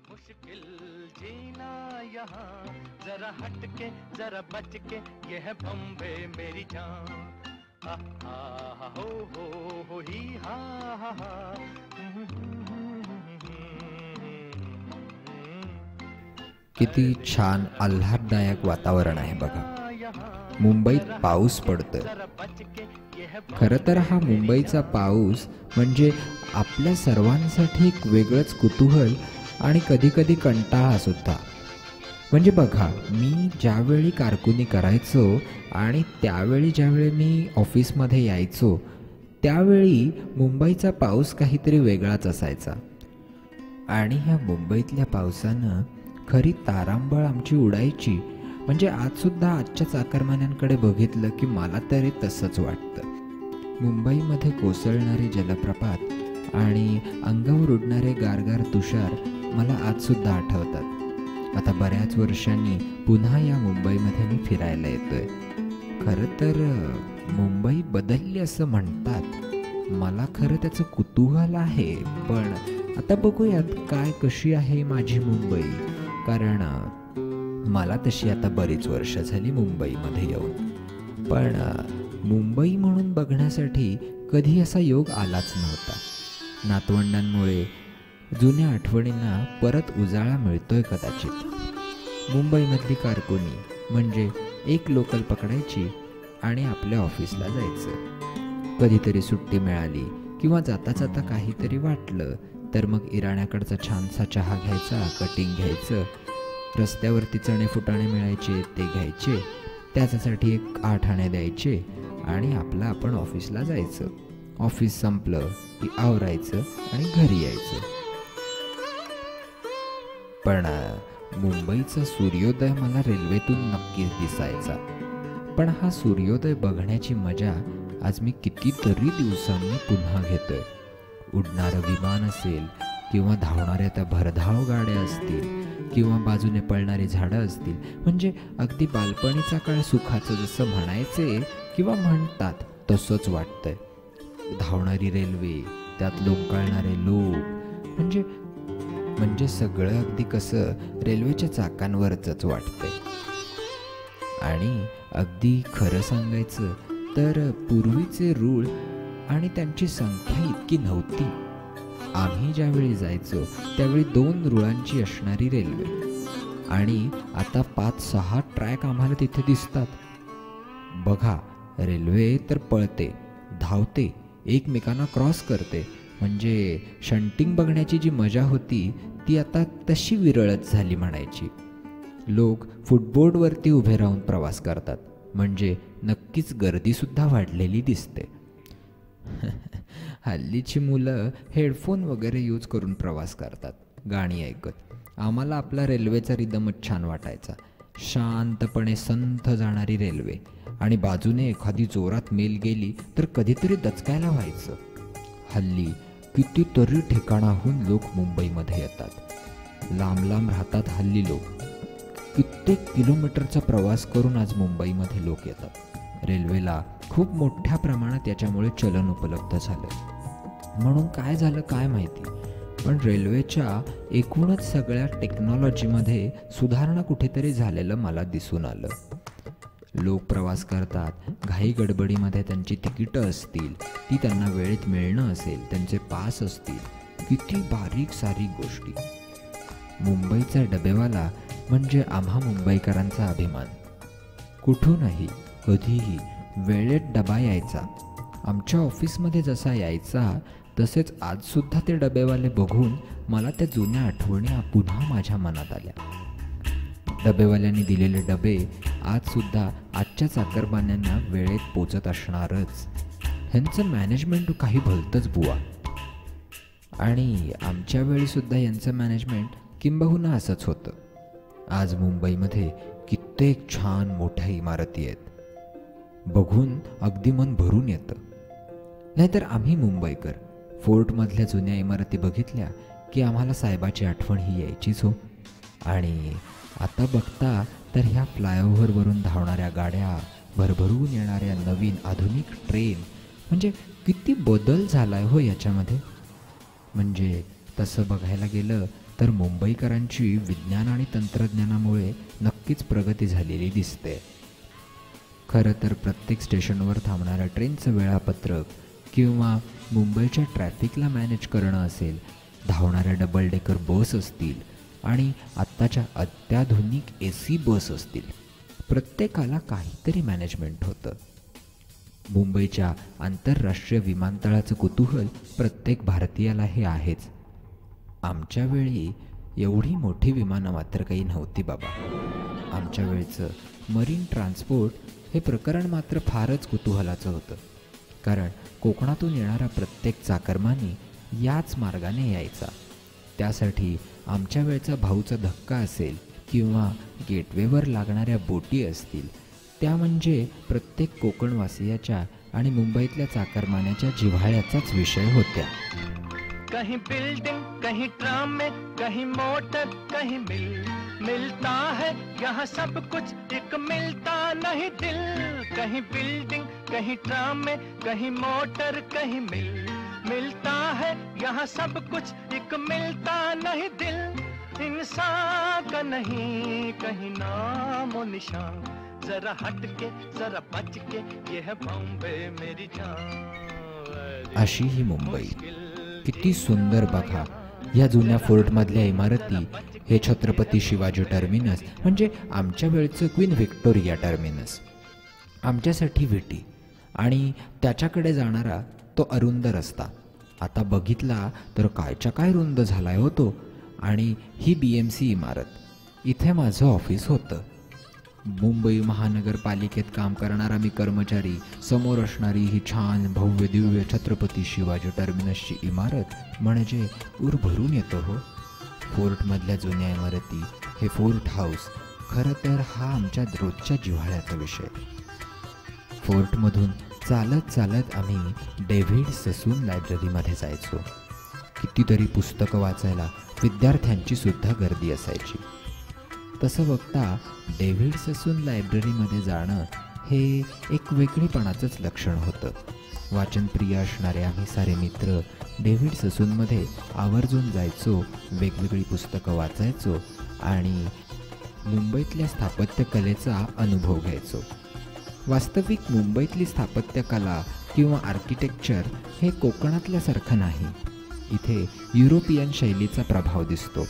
मुश्किल जीना यहाँ, जरा हटके जरा बच के, ये है बम्बे मेरी जान। हा हो ही हा हा। किती छान आल्हाददायक वातावरण आहे बघा. मुंबईत पाऊस पडतोय. खरं तर हा मुंबईचा पाऊस म्हणजे आपल्या सर्वांसाठी एक वेगळंच कुतूहल आणि कधीकधी कंटाळा सुद्धा. म्हणजे बघा, मी ज्यावेळी कारकुनी करायचो आणि ज्यावेळी मी ऑफिसमध्ये यायचो, त्यावेळी मुंबईचा पाऊस काहीतरी वेगळाच असायचा. आणि ह्या मुंबईतल्या पावसानं खरी तारांबळ आमची उडायची. म्हणजे आजसुद्धा आजच्या चाकरमान्यांकडे बघितलं की मला तरी तसंच वाटतं. मुंबईमध्ये कोसळणारे जलप्रपात आणि अंगावर उडणारे गारगार तुषार मला आजसुद्धा आठवतात. आता बऱ्याच वर्षांनी पुन्हा या मुंबईमध्ये मी फिरायला येतोय. खरं तर मुंबई बदलली असं म्हणतात. मला खरं त्याचं कुतूहल आहे, पण आता बघूयात काय कशी आहे माझी मुंबई. कारण मला तशी आता बरीच वर्ष झाली मुंबईमध्ये येऊन, पण मुंबई म्हणून बघण्यासाठी कधी असा योग आलाच नव्हता. नातवंडांमुळे जुन्या आठवणींना परत उजाळा मिळतोय कदाचित. मुंबईमधली कारकुनी म्हणजे एक लोकल पकडायची आणि आपल्या ऑफिसला जायचं. कधीतरी सुट्टी मिळाली किंवा जाता जाता काहीतरी वाटलं तर मग इराण्याकडचा छानसा चहा घ्यायचा, कटिंग घ्यायचं. रस्त्यावरती चणे फुटाणे मिळायचे ते घ्यायचे, त्याच्यासाठी एक 8 आणे द्यायचे आणि आपण ऑफिसला जायचं. ऑफिस संपलं की आवरायचं आणि घरी यायचं. पण मुंबईचा सूर्योदय मला रेल्वेतून नक्कीच दिसायचा. पण हा सूर्योदय बघण्याची मजा आज मी कितीतरी दिवसांनी पुन्हा घेतोय. उडणारं विमान असेल किंवा धावणाऱ्या त्या भरधाव गाड्या असतील किंवा बाजूने पळणारी झाडं असतील, म्हणजे अगदी बालपणीचा काळ सुखाचं जसं म्हणायचे किंवा म्हणतात तसंच वाटतंय. धावणारी रेल्वे, त्यात लोंबकळणारे लोक, म्हणजे सगळं अगदी कसं रेल्वेच्या चाकांवरच वाटतंय. आणि अगदी खरं सांगायचं तर पूर्वीचे रूळ आणि त्यांची संख्या इतकी नव्हती. आम्ही ज्यावेळी जायचो त्यावेळी 2 रुळांची असणारी रेल्वे, आणि आता 5-6 ट्रॅक आम्हाला तिथे दिसतात. बघा, रेल्वे तर पळते, धावते, एकमेकांना क्रॉस करते. म्हणजे शंटिंग बघण्याची जी मजा होती ती आता तशी विरळच झाली म्हणायची. लोक फुटबोर्डवरती उभे राहून प्रवास करतात, म्हणजे नक्कीच गर्दीसुद्धा वाढलेली दिसते. हल्लीची मुलं हेडफोन वगैरे यूज करून प्रवास करतात, गाणी ऐकत. आम्हाला आपला रेल्वेचा रिदमच छान वाटायचा. शांतपणे संथ जाणारी रेल्वे आणि बाजूने एखादी जोरात मेल गेली तर कधीतरी दचकायला व्हायचं. हल्ली कितीतरी ठिकाणाहून लोक मुंबईमध्ये येतात. लांब लांब राहतात हल्ली लोक. कित्येक किलोमीटरचा प्रवास करून आज मुंबईमध्ये लोक येतात. रेल्वेला खूप मोठ्या प्रमाणात याच्यामुळे चलन उपलब्ध झालं. म्हणून काय झालं काय माहिती, पण रेल्वेच्या एकूणच सगळ्या टेक्नॉलॉजीमध्ये सुधारणा कुठेतरी झालेलं मला दिसून आलं. लोक प्रवास करतात, घाई गडबडीमध्ये त्यांची तिकीटं असतील, ती त्यांना वेळेत मिळणं असेल, त्यांचे पास असतील, किती बारीक सारीक गोष्टी. मुंबईचा डबेवाला म्हणजे आम्हा मुंबईकरांचा अभिमान. कुठूनही कधीही वेळेत डबा यायचा. आमच्या ऑफिसमध्ये जसा यायचा तसेच आजसुद्धा ते डबेवाले बघून मला त्या जुन्या आठवणी पुन्हा माझ्या मनात आल्या. डबेवाल्यांनी दिलेले डबे आजसुद्धा आजच्या चाकरमान्यांना वेळेत पोचत असणारच. ह्यांचं मॅनेजमेंट काही भलतंच बुवा. आणि आमच्या वेळीसुद्धा यांचं मॅनेजमेंट किंबहुना असंच होतं. आज मुंबईमध्ये कित्येक छान मोठ्या इमारती आहेत. बघून अगदी मन भरून येतं. नाहीतर आम्ही मुंबईकर फोर्टमधल्या जुन्या इमारती बघितल्या की आम्हाला साहेबाची आठवण ही यायचीच हो. आणि आता बघता तर ह्या फ्लायओव्हरवरून धावणाऱ्या गाड्या, भरभरून येणाऱ्या नवीन आधुनिक ट्रेन, म्हणजे किती बदल झाला आहे हो याच्यामध्ये. म्हणजे तसं बघायला गेलं तर मुंबईकरांची विज्ञान आणि तंत्रज्ञानामुळे नक्कीच प्रगती झालेली दिसते. खरं तर प्रत्येक स्टेशनवर थांबणाऱ्या ट्रेनचं वेळापत्रक किंवा मुंबईच्या ट्रॅफिकला मॅनेज करणं असेल, धावणाऱ्या डबल डेकर बस असतील आणि आत्ताच्या अत्याधुनिक AC बस असतील, प्रत्येकाला काहीतरी मॅनेजमेंट होतं. मुंबईच्या आंतरराष्ट्रीय विमानतळाचं कुतूहल प्रत्येक भारतीयाला हे आहेच. आमच्या वेळी एवढी मोठी विमानं मात्र काही नव्हती बाबा. आमच्या वेळचं मरीन ट्रान्सपोर्ट हे प्रकरण मात्र फारच कुतूहलाचं होतं, कारण कोकणातून येणारा प्रत्येक चाकरमानी याच मार्गाने यायचा. त्यासाठी आमच्या वेळचा भाऊचा धक्का असेल किंवा गेटवेवर लागणाऱ्या बोटी असतील, त्या म्हणजे प्रत्येक कोकणवासियाच्या आणि मुंबईतल्या चाकरमान्याच्या जिव्हाळ्याचाच विषय होत्या. कहीं बिल्डिंग, कहीं ट्राम में, कहीं मोटर, कहीं मिलता है यहाँ सब कुछ, एक मिलता नहीं दिल. कहीं बिल्डिंग, कहीं ट्राम में, कहीं मोटर, कहीं मिलता है यहाँ सब कुछ, एक मिलता नहीं दिल. इंसान का नहीं कहीं नामो निशान, जरा हट के जरा बच के, ये है बॉम्बे मेरी जान. अशी ही मुंबई किती सुंदर बघा. या जुन्या फोर्टमधल्या इमारती, हे छत्रपती शिवाजी टर्मिनस म्हणजे आमच्या वेळचं क्वीन व्हिक्टोरिया टर्मिनस, आमच्यासाठी विटी आणि त्याच्याकडे जाणारा तो अरुंद रस्ता. आता बघितला तर कायच्या काय रुंद झालाय होतो. आणि ही BMC इमारत, इथे माझं ऑफिस होतं. मुंबई महानगरपालिकेत काम करणारा मी कर्मचारी, समोर असणारी ही छान भव्य दिव्य छत्रपती शिवाजी टर्मिनसची इमारत म्हणजे ऊर भरून येतो हो. फोर्टमधल्या जुन्या इमारती, हे फोर्ट हाऊस, खरं तर हा आमच्या रोजच्या जिव्हाळ्याचा विषय. फोर्टमधून चालत चालत आम्ही डेव्हिड ससून लायब्ररीमध्ये जायचो. कितीतरी पुस्तकं वाचायला विद्यार्थ्यांची सुद्धा गर्दी असायची. तसं बघता डेव्हिड ससून लायब्ररीमध्ये जाणं हे एक वेगळेपणाचंच लक्षण होतं. वाचनप्रिय असणारे आम्ही सारे मित्र डेव्हिड ससूनमध्ये आवर्जून जायचो, वेगवेगळी पुस्तकं वाचायचो आणि मुंबईतल्या स्थापत्यकलेचा अनुभव घ्यायचो. वास्तविक मुंबईतली स्थापत्यकला किंवा आर्किटेक्चर हे कोकणातल्यासारखं नाही. इथे युरोपियन शैलीचा प्रभाव दिसतो.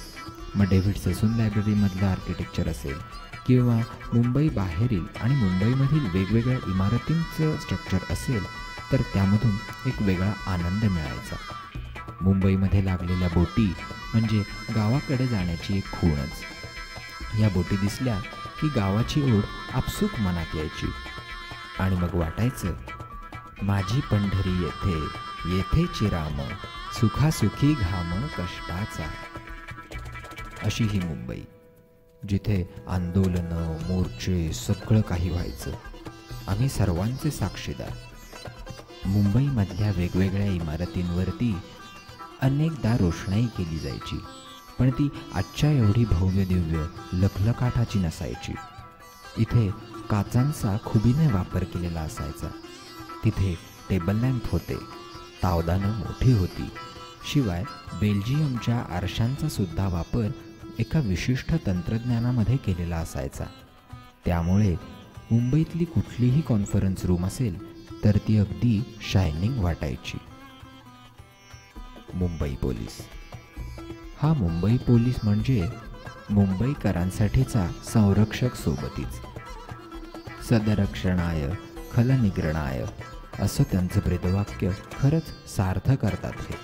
मग डेव्हिड ससून लायब्ररीमधलं आर्किटेक्चर असेल किंवा मुंबई बाहेरील आणि मुंबईमधील वेगवेगळ्या इमारतींचं स्ट्रक्चर असेल, तर त्यामधून एक वेगळा आनंद मिळायचा. मुंबईमध्ये लागलेल्या बोटी म्हणजे गावाकडे जाण्याची एक खूणच. या बोटी दिसल्या की गावाची ओढ आपसूक मनात यायची आणि मग वाटायचं, माझी पंढरी येथे, येथे चिराम, सुखासुखी घाम कष्टाचा. अशी ही मुंबई, जिथे आंदोलनं, मोर्चे, सगळं काही व्हायचं. आम्ही सर्वांचे साक्षीदार. मुंबईमधल्या वेगवेगळ्या इमारतींवरती अनेकदा रोषणाई केली जायची, पण ती आजच्या एवढी भव्य दिव्य लखलखाटाची नसायची. इथे काचांचा खुबीने वापर केलेला असायचा. तिथे टेबल लॅम्प होते, तावदानं मोठी होती. शिवाय बेल्जियमच्या आरशांचा सुद्धा वापर एका विशिष्ट तंत्रज्ञानामध्ये केलेला असायचा. त्यामुळे मुंबईतली कुठलीही कॉन्फरन्स रूम असेल तर ती अगदी शायनिंग वाटायची. मुंबई पोलीस. हा मुंबई पोलीस म्हणजे मुंबईकरांसाठीचा संरक्षक सोबतीच. सदरक्षणाय खलनिग्रणाय असं त्यांचं ब्रीदवाक्य खरंच सार्थ करतात. हे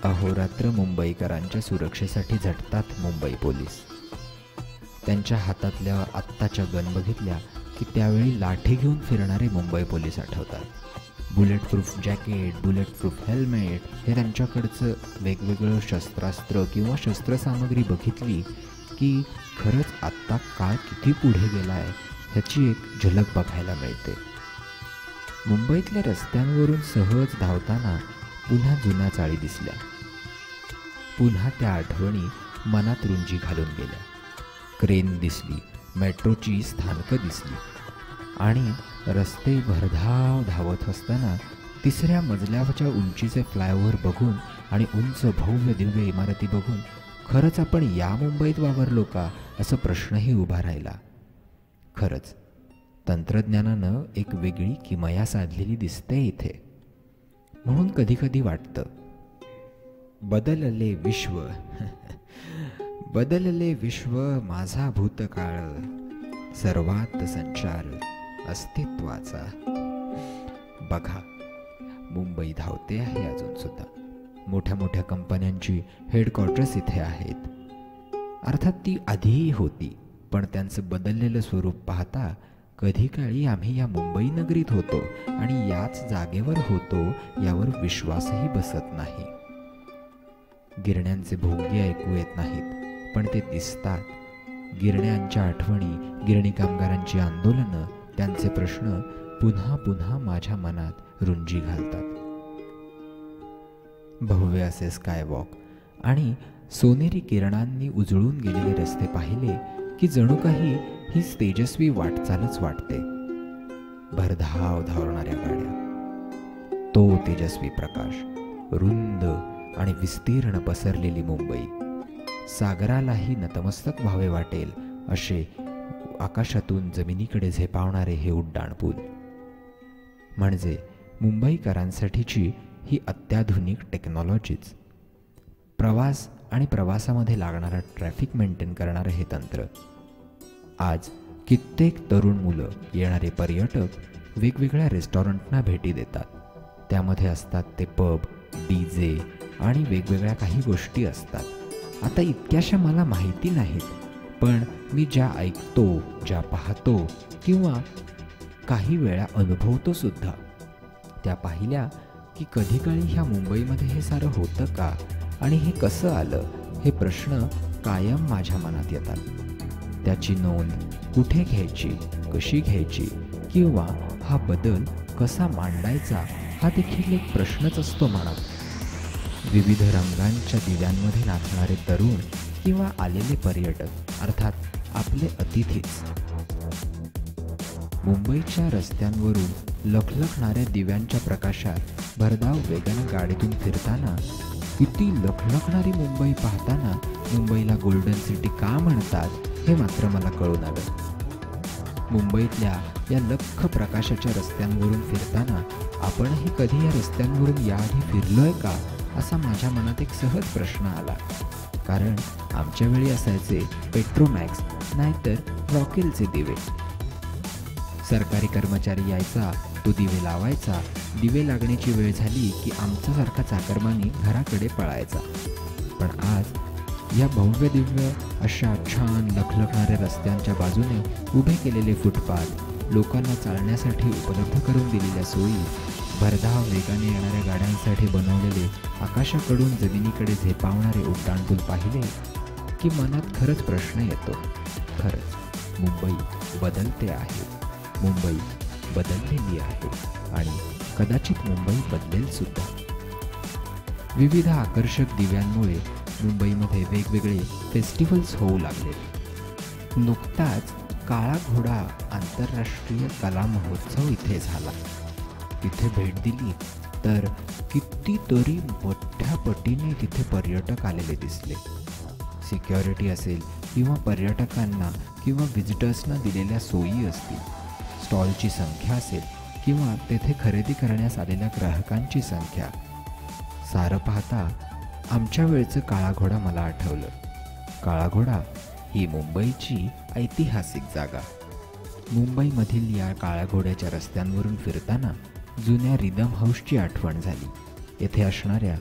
अहोरात्र मुंबईकरांच्या सुरक्षेसाठी झटतात मुंबई पोलीस. त्यांच्या हातातल्या आत्ताच्या गन बघितल्या की त्यावेळी लाठी घेऊन फिरणारे मुंबई पोलीस आठवतात. Bullet proof jacket, bullet proof helmet, हे त्यांच्याकडचं वेगवेगळं शस्त्रास्त्र किंवा शस्त्रसामग्री बघितली की खरंच आत्ता काळ किती पुढे गेला आहे ह्याची एक झलक बघायला मिळते. मुंबईतल्या रस्त्यांवरून सहज धावताना पुन्हा जुन्या चाळी दिसल्या. पुन्हा त्या आठवणी मनात रुंजी घालून गेल्या. क्रेन दिसली, मेट्रोची स्थानकं दिसली आणि रस्ते भरधाव धावत असताना तिसऱ्या मजल्यावरच्या उंचीचे फ्लायओव्हर बघून आणि उंच भव्य दिव्य इमारती बघून खरंच आपण या मुंबईत वावरलो का असं प्रश्नही उभा राहिला. खरंच तंत्रज्ञानानं एक वेगळी किमया साधलेली दिसते इथे. म्हणून कधीकधी वाटतं, बदलले विश्व बदलले विश्व माझा भूतकाळ, सर्वात संचार अस्तित्वाचा. बघा, मुंबई धावते आहे अजून सुद्धा. मोठ्या मोठ्या कंपन्यांची हेडक्वार्टर्स इथे आहेत. अर्थात ती आधीही होती, पण त्यांचं बदललेलं स्वरूप पाहता कधी काळी आम्ही या मुंबई नगरीत होतो आणि याच जागेवर होतो यावर विश्वासही बसत नाही. गिरण्यांचे भोंगे ऐकू येत नाहीत, पण ते दिसतात. गिरण्यांच्या आठवणी, गिरणी कामगारांची आंदोलनं, त्यांचे प्रश्न पुन्हा पुन्हा माझ्या मनात रुंजी घालतात. भव्य असे स्कायवॉक आणि सोनेरी किरणांनी उजळून गेलेले रस्ते पाहिले की जणू काही ही तेजस्वी वाटचालच वाटते. भरधाव धावणाऱ्या गाड्या, तो तेजस्वी प्रकाश, रुंद आणि विस्तीर्ण पसरलेली मुंबई, सागरालाही नतमस्तक व्हावे वाटेल असे आकाशातून जमिनीकडे झेपावणारे हे उड्डाणपूल. म्हणजे मुंबईकरांसाठीची ही अत्याधुनिक टेक्नॉलॉजीच. प्रवास आणि प्रवासामध्ये लागणारा ट्रॅफिक मेंटेन करणारं हे तंत्र. आज कित्येक तरुण मुलं, येणारे पर्यटक वेगवेगळ्या रेस्टॉरंटना भेटी देतात. त्यामध्ये असतात ते पब, DJ आणि वेगवेगळ्या काही गोष्टी असतात. आता इतक्याशा मला माहिती नाहीत, पण मी ज्या ऐकतो, ज्या पाहतो किंवा काही वेळा अनुभवतो सुद्धा, त्या पाहिल्या की कधीकाळी ह्या मुंबईमध्ये हे सारं होतं का आणि हे कसं आलं, हे प्रश्न कायम माझ्या मनात येतात. त्याची नोंद कुठे घ्यायची, कशी घ्यायची किंवा हा बदल कसा मांडायचा हा देखील एक प्रश्नच असतो मनात. विविध रंगांच्या दिव्यांमध्ये नाचणारे तरुण किंवा आलेले पर्यटक, अर्थात आपले अतिथीच. मुंबईच्या रस्त्यांवरून लखलखणाऱ्या दिव्यांच्या प्रकाशात भरधाव वेगानं गाडीतून फिरताना, किती लखलखणारी मुंबई पाहताना मुंबईला गोल्डन सिटी का म्हणतात हे मात्र मला कळून आलं. मुंबईतल्या या लख्ख प्रकाशाच्या रस्त्यांवरून फिरताना आपणही कधी या रस्त्यांवरून याआधी फिरलोय का असा माझ्या मनात एक सहज प्रश्न आला. कारण आमच्या वेळी असायचे पेट्रोमॅक्स नाहीतर रॉकेलचे दिवे. सरकारी कर्मचारी यायचा, तो दिवे लावायचा. दिवे लागण्याची वेळ झाली की आमच्यासारखा चाकरमानी घराकडे पळायचा. पण आज या भव्य दिव्य अशा छान लखलखणाऱ्या रस्त्यांच्या बाजूने उभे केलेले फुटपाथ, लोकांना चालण्यासाठी उपलब्ध करून दिलेल्या सोयी, भरधाव वेगाने येणाऱ्या गाड्यांसाठी बनवलेले आकाशाकडून जमिनीकडे झेपावणारे उड्डाणपूल पाहिले की मनात खरंच प्रश्न येतो. खरंच मुंबई बदलते आहे, मुंबई बदललेली आहे आणि कदाचित मुंबई बदलेल सुद्धा. विविध आकर्षक दिव्यांमुळे मुंबईमध्ये वेगवेगळे फेस्टिवल्स होऊ लागले. नुकताच काळा घोडा आंतरराष्ट्रीय कला महोत्सव इथे झाला. तिथे भेट दिली तर कितीतरी मोठ्या पटीने तिथे पर्यटक आलेले दिसले. सिक्युरिटी असेल किंवा पर्यटकांना किंवा व्हिजिटर्सना दिलेल्या सोयी असतील, स्टॉलची संख्या असेल किंवा तेथे खरेदी करण्यास आलेल्या ग्राहकांची संख्या, सारं पाहता आमच्या वेळचं काळा घोडा मला आठवलं. काळा घोडा ही मुंबईची ऐतिहासिक जागा. मुंबईमधील या काळ्या घोड्याच्या रस्त्यांवरून फिरताना जुन्या रिदम हाऊसची आठवण झाली. येथे असणाऱ्या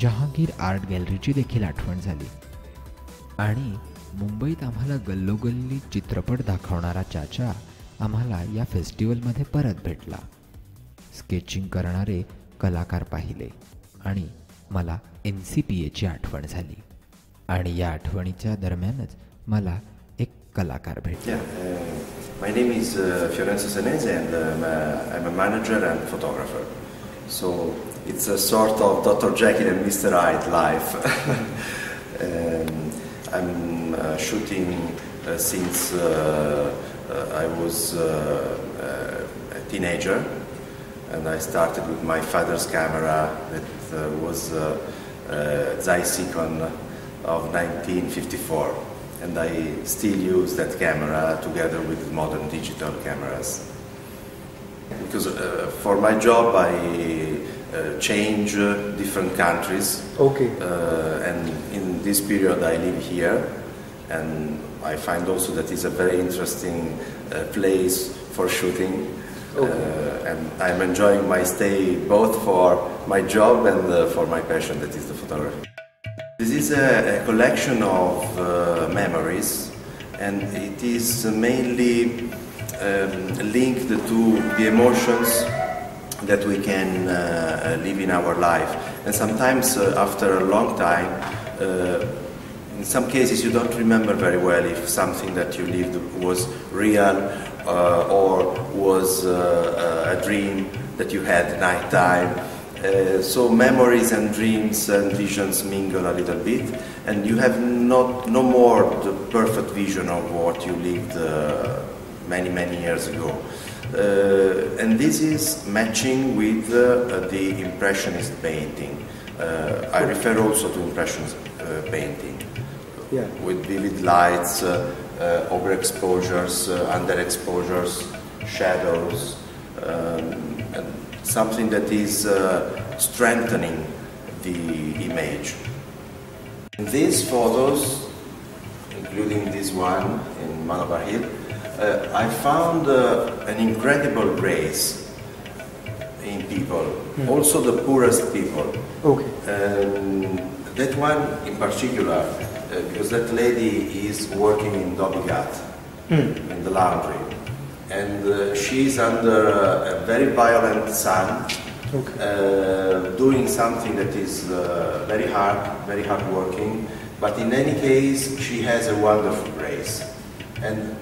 जहांगीर आर्ट गॅलरीची देखील आठवण झाली. आणि मुंबईत आम्हाला गल्लोगल्ली चित्रपट दाखवणारा चाचा आम्हाला या फेस्टिवलमध्ये परत भेटला. स्केचिंग करणारे कलाकार पाहिले आणि मला NCPAची आठवण झाली. आणि या आठवणीच्या दरम्यानच मला एक कलाकार भेटला. My name is Fiorenzo Senese and I'm a manager and photographer. So it's a sort of Dr. Jekyll and Mr. Hyde life. I'm shooting since I was a teenager, and I started with my father's camera that was Zeiss Ikon of 1954, and I still use that camera together with modern digital cameras. Because for my job I change different countries. Okay. And in this period I live here, and I find also that it's a very interesting place for shooting. Okay. And I'm enjoying my stay both for my job and for my passion, that is the photography. This is a collection of memories, and it is mainly linked to the emotions that we can live in our life. And sometimes after a long time, in some cases you don't remember very well if something that you lived was real or was a dream that you had nighttime. So memories and dreams and visions mingle a little bit, and you have no more the perfect vision of what you lived many years ago. And this is matching with the Impressionist painting. I refer also to Impressionist painting. Yeah. With vivid lights, overexposures, underexposures, shadows, and something that is strengthening the image. In these photos, including this one in Malabar Hill, I found an incredible grace in people, also the poorest people. Okay. That one in particular, because that lady is working in Dobigat, in the laundry, and she's under a very violent sun, Okay. doing something that is very hard working, but in any case she has a wonderful grace. And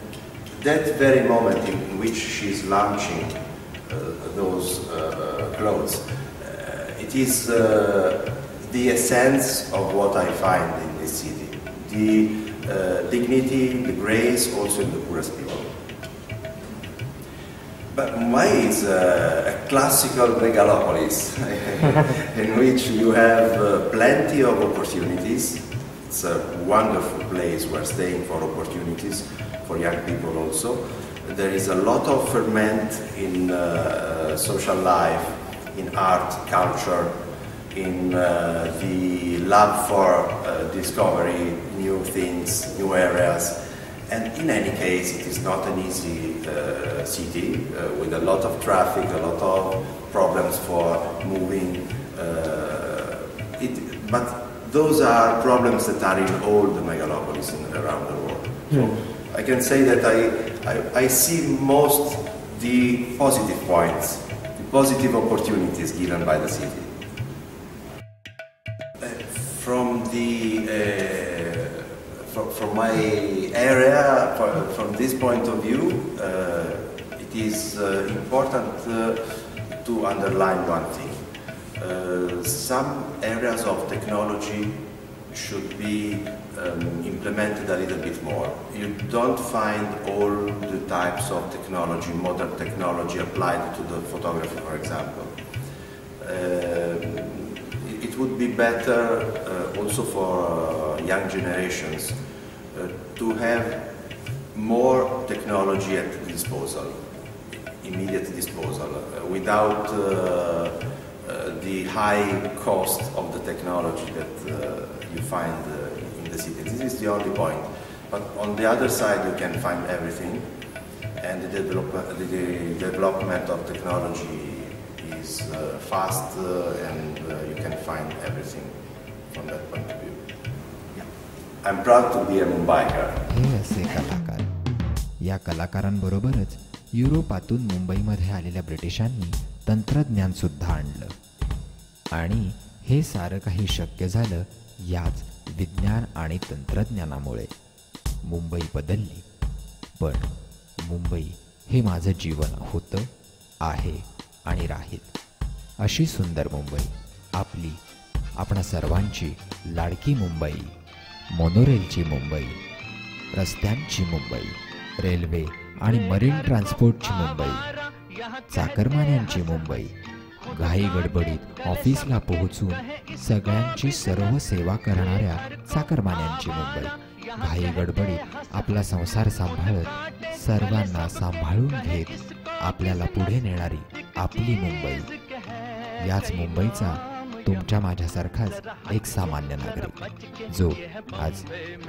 that very moment in which she's launching those clothes, it is the essence of what I find in this city. The dignity, the grace, also in the poorest people. But Mumbai is a classical megalopolis in which you have plenty of opportunities. It's a wonderful place where staying for opportunities for young people also. There is a lot of ferment in social life, in art, culture, in the love for discovery, new things, new areas. And in any case, it is not an easy city with a lot of traffic, a lot of problems for moving. But those are problems that are in all the megalopolis around the world. So I can say that I see most the positive points, the positive opportunities given by the city. From my area, from this point of view, it is important to underline one thing. Some areas of technology should be implemented a little bit more. You don't find all the types of technology, modern technology applied to the photography, for example. It would be better also for young generations to have more technology at disposal, immediate disposal, without the high cost of the technology that you find in the city. This is the only point. But on the other side, you can find everything, and the development of technology is fast, and you can find everything from that point of view. I'm proud to be a Mumbaiker. हे असे कलाकार. या कलाकारांबरोबरच युरोपातून मुंबईमध्ये आलेल्या ब्रिटिशांनी तंत्रज्ञान सुद्धा आणलं आणि हे सारं काही शक्य झालं याच विज्ञान आणि तंत्रज्ञानामुळे. मुंबई बदलली, पण मुंबई हे माझं जीवन होतं, आहे आणि राहील. अशी सुंदर मुंबई, आपली, आपणा सर्वांची लाडकी मुंबई, मोनोरेलची मुंबई, रस्त्यांची मुंबई, रेल्वे आणि मरीन ट्रान्सपोर्टची मुंबई, चाकरमान्यांची मुंबई, घाई गडबडीत ऑफिसला पोहोचून सगळ्यांची सर्व सेवा करणाऱ्या चाकरमान्यांची मुंबई, घाई गडबडीत आपला संसार सांभाळत सर्वांना सांभाळून घेत आपल्याला पुढे नेणारी आपली मुंबई. याच मुंबईचा तुमच्या माझ्यासारखाच एक सामान्य नागरिक, जो आज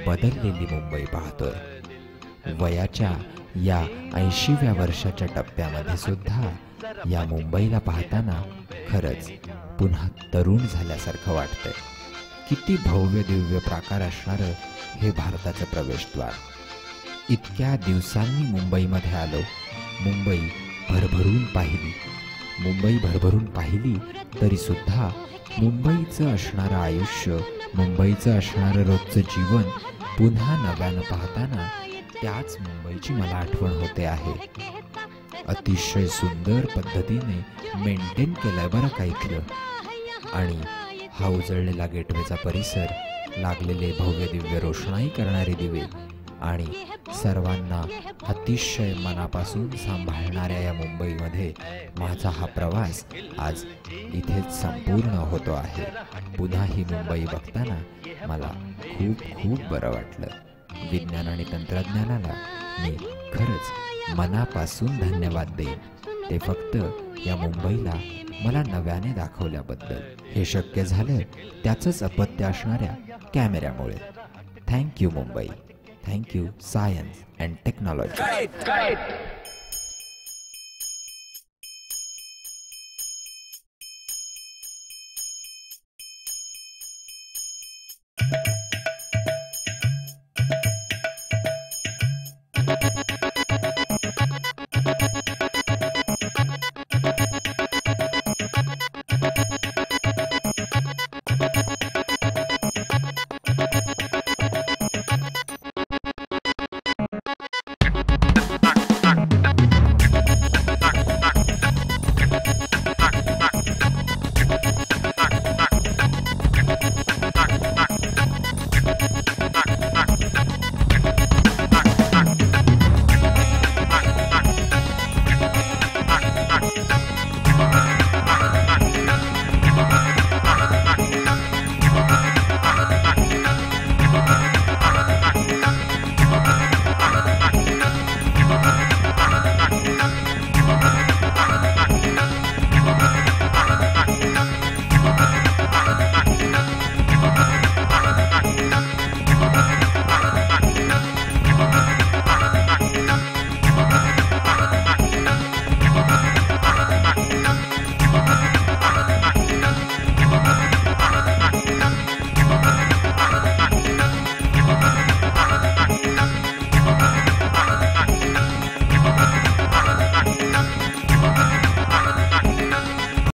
बदललेली मुंबई पाहतोय. वयाच्या या 80व्या वर्षाच्या टप्प्यामध्ये सुद्धा या मुंबईला पाहताना खरंच पुन्हा तरुण झाल्यासारखं वाटतंय. किती भव्य दिव्य प्राकार असणारं हे भारताचं प्रवेशद्वार. इतक्या दिवसांनी मुंबईमध्ये आलो. मुंबई भरभरून पाहिली तरी सुद्धा मुंबईचं असणारं आयुष्य, मुंबईचं असणारं रोजचं जीवन पुन्हा नव्यानं पाहताना त्याच मुंबईची मला आठवण होते आहे. अतिशय सुंदर पद्धतीने मेंटेन केलंय बरं का इथलं. आणि हा उजळलेला गेटवेचा परिसर, लागलेले भव्य दिव्य रोषणाई करणारे दिवे आणि सर्वांना अतिशय मनापासून सांभाळणाऱ्या या मुंबईमध्ये माझा हा प्रवास आज इथेच संपूर्ण होतो आहे. पुन्हा ही मुंबई बघताना मला खूप खूप बरं वाटलं. विज्ञान आणि तंत्रज्ञानाला मी खरंच मनापासून धन्यवाद देईन. ते फक्त या मुंबईला मला नव्याने दाखवल्याबद्दल. हे शक्य झालं त्याचंच अपत्य असणाऱ्या कॅमेऱ्यामुळे. Thank you Mumbai. Thank you, science and technology.